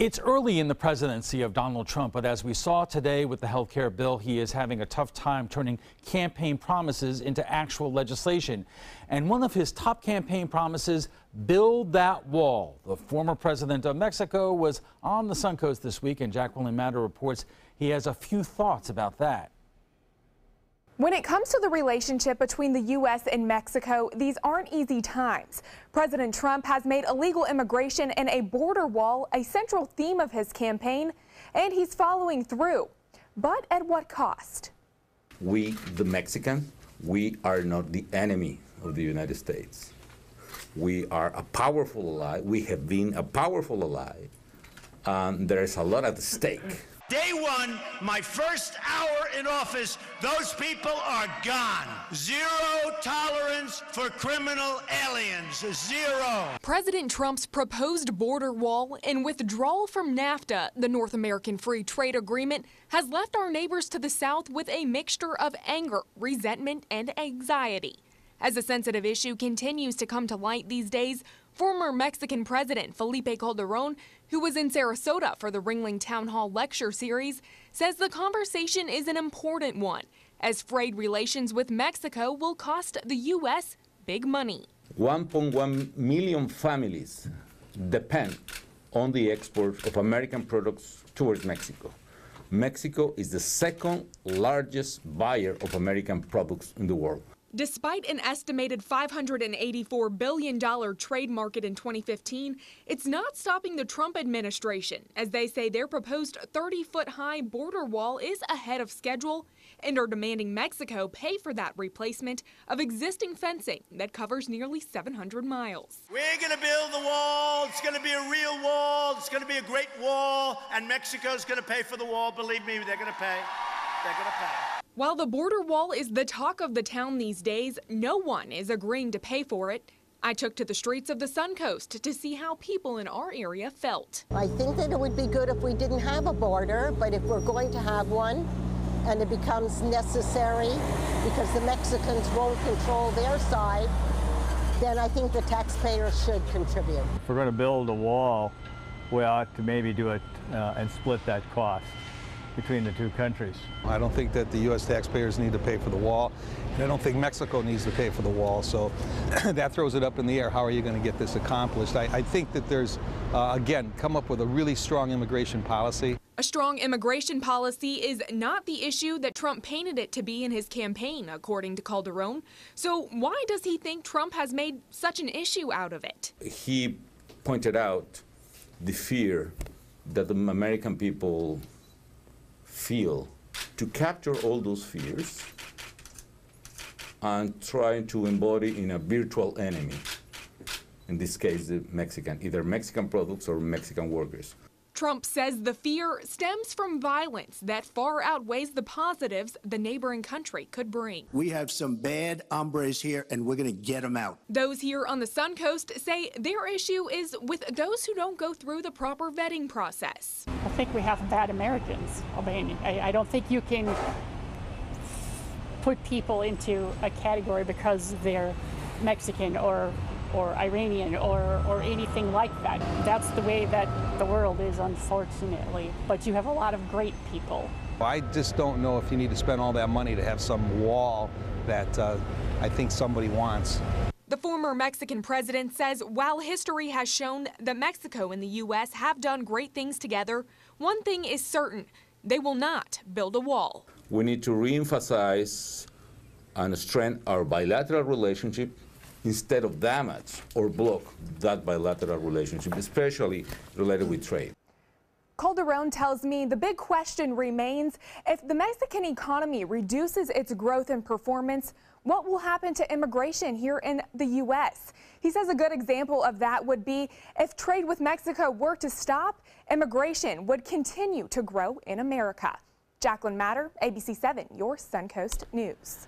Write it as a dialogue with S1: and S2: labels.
S1: It's early in the presidency of Donald Trump, but as we saw today with the health care bill, he is having a tough time turning campaign promises into actual legislation. And one of his top campaign promises, build that wall. The former president of Mexico was on the Suncoast this week, and Jacqueline Matter reports he has a few thoughts about that.
S2: When it comes to the relationship between the U.S. and Mexico, these aren't easy times. President Trump has made illegal immigration and a border wall a central theme of his campaign, and he's following through. But at what cost?
S3: We, the Mexican, we are not the enemy of the United States. We are a powerful ally. We have been a powerful ally. There is a lot at stake.
S4: Day one, my first hour in office, those people are gone. Zero tolerance for criminal aliens. Zero.
S5: President Trump's proposed border wall and withdrawal from NAFTA, the North American Free Trade Agreement, has left our neighbors to the south with a mixture of anger, resentment, and anxiety. As the sensitive issue continues to come to light these days, former Mexican President Felipe Calderón, who was in Sarasota for the Ringling Town Hall lecture series, says the conversation is an important one, as frayed relations with Mexico will cost the U.S. big money.
S3: 1.1 million families depend on the export of American products towards Mexico. Mexico is the second largest buyer of American products in the world.
S5: Despite an estimated $584 billion trade market in 2015, it's not stopping the Trump administration, as they say their proposed 30-foot-high border wall is ahead of schedule and are demanding Mexico pay for that replacement of existing fencing that covers nearly 700 miles.
S4: We're going to build the wall. It's going to be a real wall. It's going to be a great wall, and Mexico's going to pay for the wall. Believe me, they're going to pay. They're going to pay.
S5: While the border wall is the talk of the town these days, no one is agreeing to pay for it. I took to the streets of the Suncoast to see how people in our area felt.
S6: I think that it would be good if we didn't have a border, but if we're going to have one and it becomes necessary because the Mexicans won't control their side, then I think the taxpayers should contribute.
S7: If we're going to build a wall, we ought to maybe do it and split that cost between the two countries.
S8: I don't think that the U.S. taxpayers need to pay for the wall, and I don't think Mexico needs to pay for the wall, so that throws it up in the air. How are you going to get this accomplished? I think that there's, again, come up with a really strong immigration policy.
S5: A strong immigration policy is not the issue that Trump painted it to be in his campaign, according to Calderón. So why does he think Trump has made such an issue out of it?
S3: He pointed out the fear that the American people feel, to capture all those fears and try to embody in a virtual enemy, in this case the Mexican, either Mexican products or Mexican workers.
S5: Trump says the fear stems from violence that far outweighs the positives the neighboring country could bring.
S4: We have some bad hombres here, and we're going to get them out.
S5: Those here on the Suncoast say their issue is with those who don't go through the proper vetting process.
S9: I think we have bad Americans. I mean, I don't think you can put people into a category because they're Mexican or Iranian or anything like that. That's the way that the world is, unfortunately. But you have a lot of great people.
S8: I just don't know if you need to spend all that money to have some wall that I think somebody wants.
S5: The former Mexican president says while history has shown that Mexico and the U.S. have done great things together, one thing is certain: they will not build a wall.
S3: We need to reemphasize and strengthen our bilateral relationship instead of damage or block that bilateral relationship, especially related with trade.
S2: Calderón tells me the big question remains, if the Mexican economy reduces its growth and performance, what will happen to immigration here in the U.S.? He says a good example of that would be if trade with Mexico were to stop, immigration would continue to grow in America. Jacqueline Matter, ABC 7, your Suncoast News.